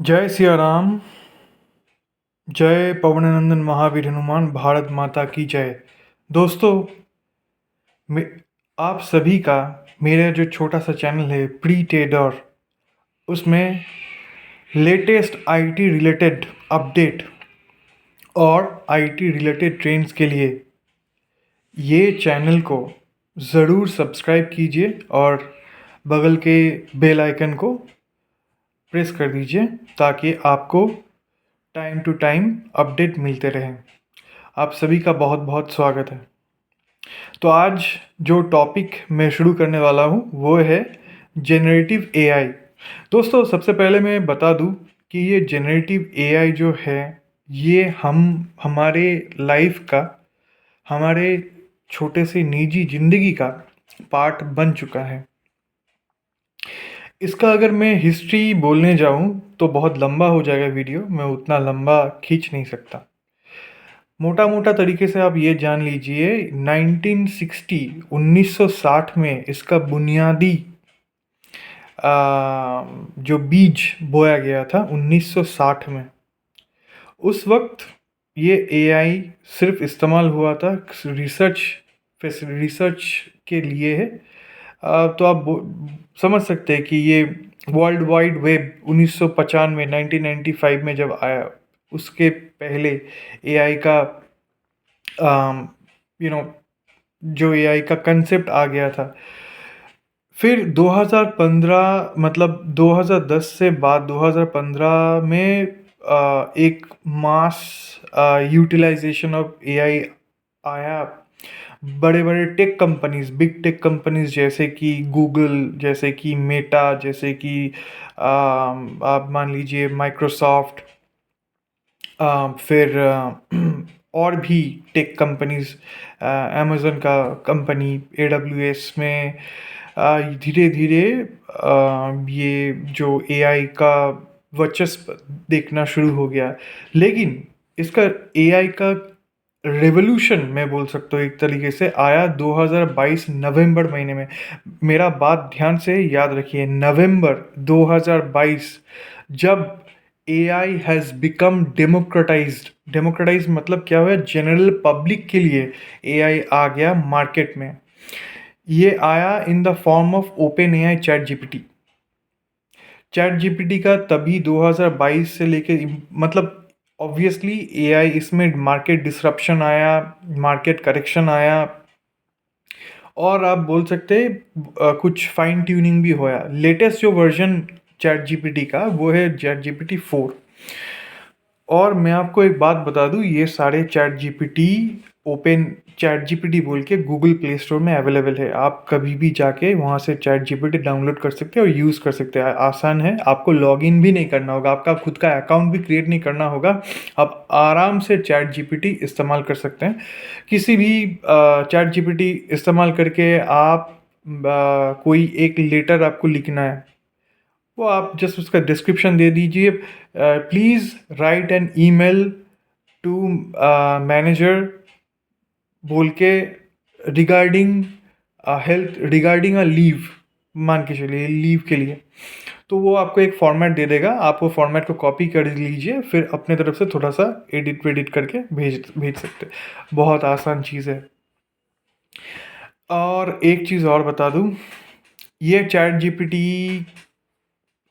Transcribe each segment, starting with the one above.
जय सिया राम। जय पवननंदन महावीर हनुमान। भारत माता की जय। दोस्तों, मे- आप सभी का मेरा जो छोटा सा चैनल है प्री टेडर, उसमें लेटेस्ट आईटी रिलेटेड अपडेट और आईटी रिलेटेड ट्रेंड्स के लिए ये चैनल को ज़रूर सब्सक्राइब कीजिए और बगल के बेल आइकन को प्रेस कर दीजिए ताकि आपको टाइम टू टाइम अपडेट मिलते रहें। आप सभी का बहुत बहुत स्वागत है। तो आज जो टॉपिक मैं शुरू करने वाला हूँ वो है जेनरेटिव एआई। दोस्तों, सबसे पहले मैं बता दूँ कि ये जेनरेटिव एआई जो है ये हमारे लाइफ का, हमारे छोटे से निजी ज़िंदगी का पार्ट बन चुका है। इसका अगर मैं हिस्ट्री बोलने जाऊँ तो बहुत लंबा हो जाएगा वीडियो, मैं उतना लंबा खींच नहीं सकता। मोटा मोटा तरीके से आप ये जान लीजिए 1960 में इसका बुनियादी जो बीज बोया गया था 1960 में। उस वक्त ये एआई सिर्फ इस्तेमाल हुआ था रिसर्च के लिए है। तो आप समझ सकते हैं कि ये वर्ल्ड वाइड वेब 1995 1995 में जब आया, उसके पहले एआई का यू नो जो एआई का कंसेप्ट आ गया था। फिर 2015 मतलब 2010 से बाद 2015 में एक मास यूटिलाइजेशन ऑफ एआई आया। बड़े बड़े tech companies, big tech companies जैसे कि गूगल, जैसे कि मेटा, जैसे कि आप मान लीजिए माइक्रोसॉफ्ट, फिर और भी टेक कंपनीज, अमेज़न का कंपनी एडब्ल्यूएस में धीरे धीरे ये जो एआई का वर्चस्व देखना शुरू हो गया। लेकिन इसका एआई का रेवोल्यूशन मैं बोल सकता हूँ एक तरीके से आया 2022 नवंबर महीने में। मेरा बात ध्यान से याद रखिए, नवंबर 2022, जब AI has become democratised. Democratise मतलब क्या हुआ, जनरल पब्लिक के लिए एआई आ गया मार्केट में। ये आया in the form of open AI chat GPT. Chat GPT का तभी 2022 से लेके मतलब ऑब्वियसली एआई इसमें मार्केट डिसरप्शन आया, मार्केट करेक्शन आया, और आप बोल सकते हैं कुछ फाइन ट्यूनिंग भी होया। लेटेस्ट जो वर्जन चैट जीपीटी का वो है चैट जीपीटी 4। और मैं आपको एक बात बता दूं, ये सारे chat GPT open chat GPT बोल के गूगल प्ले स्टोर में अवेलेबल है। आप कभी भी जाके वहाँ से चैट जीपीटी डाउनलोड कर सकते हैं और यूज़ कर सकते हैं। आसान है, आपको लॉगिन भी नहीं करना होगा, आपका खुद का अकाउंट भी क्रिएट नहीं करना होगा। आप आराम से चैट जीपीटी इस्तेमाल कर सकते हैं। किसी भी चैट जीपीटी इस्तेमाल करके आप कोई एक लेटर आपको लिखना है, वो आप जस्ट उसका डिस्क्रिप्शन दे दीजिए, please write an email to manager बोल के regarding health, regarding a leave, मान के चलिए लीव के लिए। तो वो आपको एक फॉर्मेट दे देगा, आप वो फॉर्मेट को कॉपी कर लीजिए, फिर अपने तरफ से थोड़ा सा एडिट वेडिट करके भेज भेज सकते हैं। बहुत आसान चीज़ है। और एक चीज़ और बता दूँ, ये चैट जीपीटी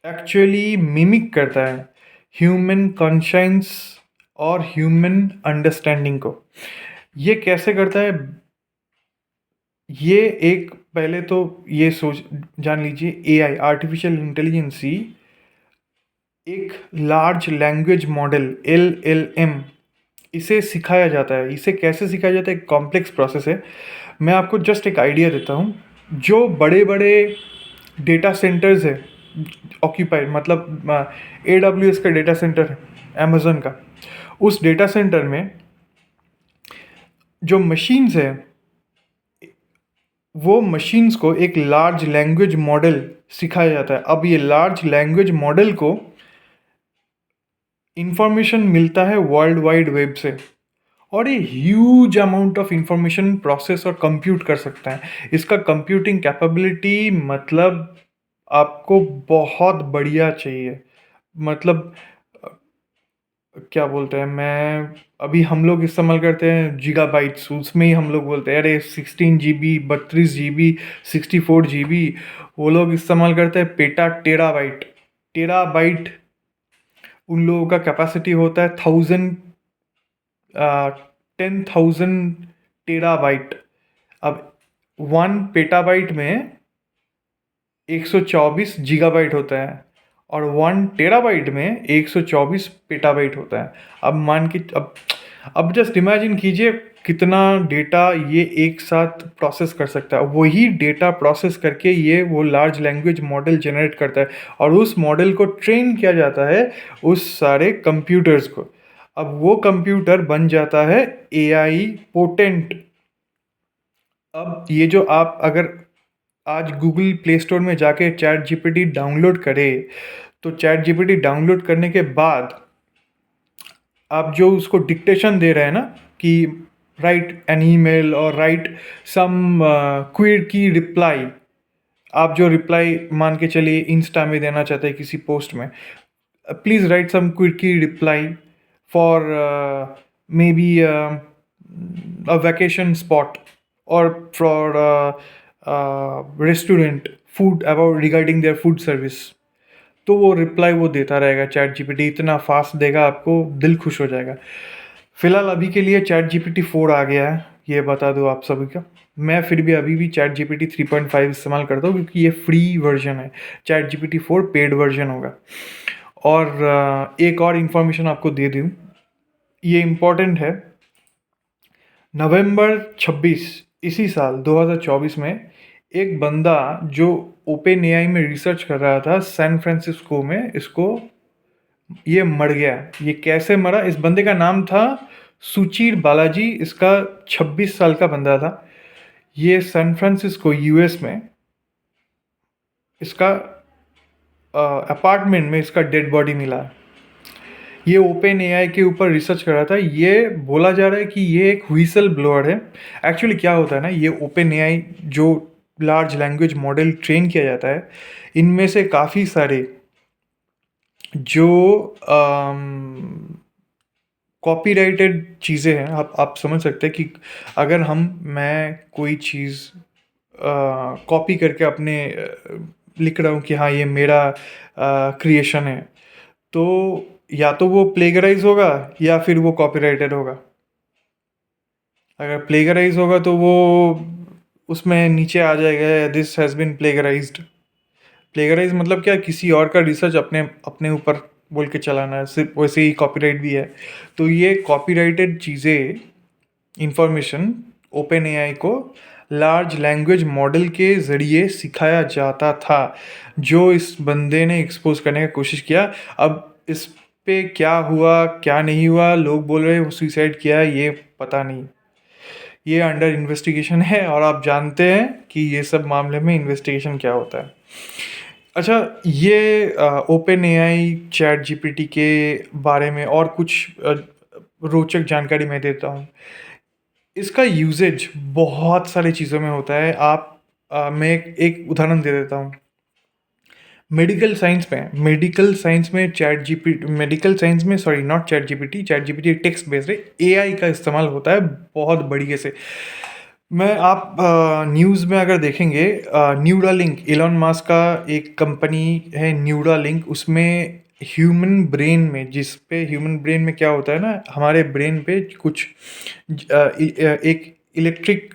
एक्चुअली मिमिक करता है ह्यूमन कॉन्शियंस और ह्यूमन अंडरस्टैंडिंग को। ये कैसे करता है, ये एक पहले तो ये सोच जान लीजिए, एआई आर्टिफिशियल इंटेलिजेंस ही एक लार्ज लैंग्वेज मॉडल एलएलएम, इसे सिखाया जाता है। इसे कैसे सिखाया जाता है, एक कॉम्प्लेक्स प्रोसेस है। मैं आपको जस्ट एक आइडिया देता हूँ। जो बड़े बड़े डेटा सेंटर्स है ऑक्यूपाइड, मतलब AWS का डेटा सेंटर है, अमेज़न का, उस डेटा सेंटर में जो मशीन्स है, वो मशीन्स को एक लार्ज लैंग्वेज मॉडल सिखाया जाता है। अब ये लार्ज लैंग्वेज मॉडल को इंफॉर्मेशन मिलता है वर्ल्ड वाइड वेब से, और ये huge amount of information process और कंप्यूट कर सकता है। इसका कंप्यूटिंग कैपेबिलिटी मतलब आपको बहुत बढ़िया चाहिए, मतलब क्या बोलते हैं, मैं अभी हम लोग इस्तेमाल करते हैं गीगाबाइट्स, उसमें ही हम लोग बोलते हैं अरे 16 GB, 32 GB, 64 GB। वो लोग इस्तेमाल करते हैं पेटा टेराबाइट। टेराबाइट उन लोगों का कैपेसिटी होता है 10,000 अब 1 पेटाबाइट में 124 GB होता है, और 1 टेराबाइट में 124 पेटाबाइट होता है। अब मान के अब जस्ट इमेजिन कीजिए कितना डेटा ये एक साथ प्रोसेस कर सकता है। वही डेटा प्रोसेस करके ये वो लार्ज लैंग्वेज मॉडल जनरेट करता है, और उस मॉडल को ट्रेन किया जाता है उस सारे कंप्यूटर्स को। अब वो कंप्यूटर बन जाता है एआई पोटेंट। अब ये जो आप अगर आज गूगल प्ले स्टोर में जाके चैट जीपीटी डाउनलोड करें, तो चैट जीपीटी डाउनलोड करने के बाद आप जो उसको डिक्टेशन दे रहे हैं ना कि राइट एन ईमेल और राइट सम क्विक की रिप्लाई, आप जो रिप्लाई मान के चलिए इंस्टा में देना चाहते हैं किसी पोस्ट में, please write some quickie reply for maybe a vacation spot or for restaurant food about regarding their food service। तो वो रिप्लाई वो देता रहेगा, चैट जीपीटी इतना फास्ट देगा, आपको दिल खुश हो जाएगा। फिलहाल अभी के लिए चैट जीपीटी 4 आ गया है, ये बता दो आप सभी का। मैं फिर भी अभी भी चैट जीपीटी 3.5 इस्तेमाल करता हूँ, क्योंकि ये फ्री वर्जन है। चैट जीपीटी 4 पेड वर्जन होगा। और एक और इन्फॉर्मेशन आपको दे दूँ, ये इम्पोर्टेंट है। नवंबर 26 इसी साल 2024 में एक बंदा जो ओपन एआई में रिसर्च कर रहा था सैन फ्रांसिस्को में, इसको ये मर गया। ये कैसे मरा? इस बंदे का नाम था सुचीर बालाजी। इसका 26 साल का बंदा था। ये सैन फ्रांसिस्को यूएस में इसका अपार्टमेंट में इसका डेड बॉडी मिला। ये ओपन एआई के ऊपर रिसर्च कर रहा था। ये बोला जा रहा है कि ये एक व्हिसल ब्लोअर है। एक्चुअली क्या होता है ना, ये ओपन एआई जो लार्ज लैंग्वेज मॉडल ट्रेन किया जाता है, इनमें से काफ़ी सारे जो कॉपीराइटेड चीज़ें हैं। आप समझ सकते हैं कि अगर मैं कोई चीज़ कॉपी करके अपने लिख रहा हूँ कि हाँ ये मेरा क्रिएशन है, तो या तो वो प्लेगराइज होगा या फिर वो कॉपीराइटेड होगा। अगर प्लेगराइज होगा तो वो उसमें नीचे आ जाएगा दिस हैज़ बीन प्लेगराइज्ड। प्लेगराइज मतलब क्या, किसी और का रिसर्च अपने अपने ऊपर बोल के चलाना है, सिर्फ वैसे ही कॉपीराइट भी है। तो ये कॉपीराइटेड चीज़ें इंफॉर्मेशन ओपन एआई को लार्ज लैंग्वेज मॉडल के ज़रिए सिखाया जाता था, जो इस बंदे ने एक्सपोज करने का कोशिश किया। अब इस पे क्या हुआ क्या नहीं हुआ, लोग बोल रहे हैं वो सुसाइड किया, ये पता नहीं। ये अंडर इन्वेस्टिगेशन है, और आप जानते हैं कि ये सब मामले में इन्वेस्टिगेशन क्या होता है। अच्छा, ये ओपन एआई चैट जीपीटी के बारे में और कुछ रोचक जानकारी मैं देता हूँ। इसका यूजेज बहुत सारी चीज़ों में होता है। मैं एक उदाहरण दे देता हूँ। मेडिकल साइंस में चैट जीपीटी, मेडिकल साइंस में sorry not chat GPT text based है। एआई का इस्तेमाल होता है बहुत बढ़िया से। मैं आप न्यूज़ में अगर देखेंगे, न्यूरालिंक, इलॉन मस्क का एक कंपनी है न्यूरालिंक, उसमें ह्यूमन ब्रेन में, जिस पे ह्यूमन ब्रेन में क्या होता है ना, हमारे ब्रेन पे कुछ एक इलेक्ट्रिक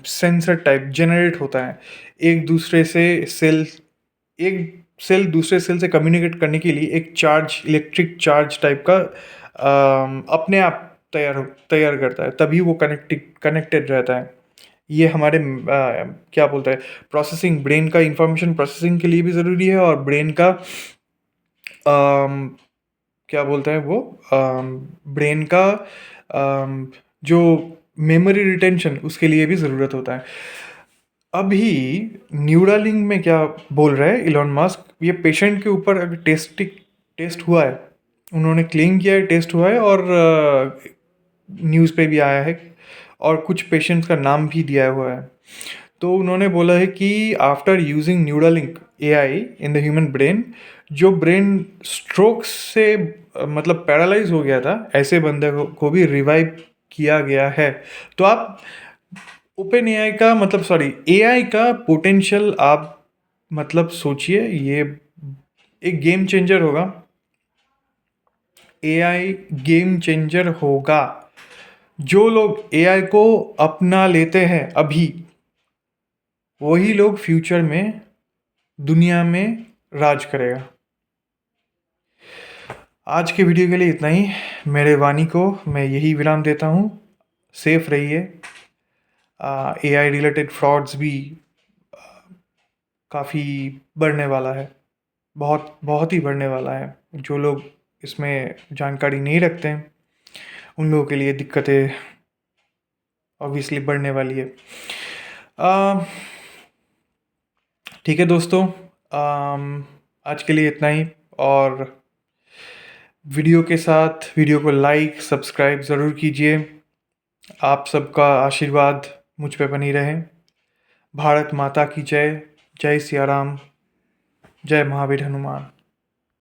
सेंसर टाइप जनरेट होता है। एक दूसरे से सेल एक सेल दूसरे सेल से कम्युनिकेट करने के लिए एक चार्ज, इलेक्ट्रिक चार्ज टाइप का अपने आप तैयार करता है, तभी वो कनेक्टेड रहता है। ये हमारे क्या बोलता है, प्रोसेसिंग, ब्रेन का इंफॉर्मेशन प्रोसेसिंग के लिए भी ज़रूरी है, और ब्रेन का क्या बोलता है वो, ब्रेन का जो मेमोरी रिटेंशन, उसके लिए भी ज़रूरत होता है। अभी न्यूरालिंक में क्या बोल रहा है इलॉन मस्क, ये पेशेंट के ऊपर अभी टेस्ट हुआ है। उन्होंने क्लेम किया है टेस्ट हुआ है, और न्यूज़ पे भी आया है, और कुछ पेशेंट्स का नाम भी दिया हुआ है। तो उन्होंने बोला है कि after using Neuralink AI in the human brain, जो ब्रेन स्ट्रोक से मतलब पैरालाइज हो गया था, ऐसे बंदे को भी रिवाइव किया गया है। तो आप ओपन एआई का मतलब सॉरी एआई का पोटेंशियल आप मतलब सोचिए, ये एक गेम चेंजर होगा। एआई गेम चेंजर होगा। जो लोग एआई को अपना लेते हैं अभी, वही लोग फ्यूचर में दुनिया में राज करेगा। आज के वीडियो के लिए इतना ही। मेरे वाणी को मैं यही विराम देता हूँ। सेफ रहिए। एआई रिलेटेड फ्रॉड्स भी काफ़ी बढ़ने वाला है, बहुत बहुत ही बढ़ने वाला है। जो लोग इसमें जानकारी नहीं रखते हैं, उन लोगों के लिए दिक्कतें ऑब्वियसली बढ़ने वाली है। ठीक है दोस्तों, आज के लिए इतना ही। और वीडियो के साथ वीडियो को लाइक सब्सक्राइब ज़रूर कीजिए। आप सबका आशीर्वाद मुझ पे बनी रहे। भारत माता की जय। जय सिया राम। जय महावीर हनुमान।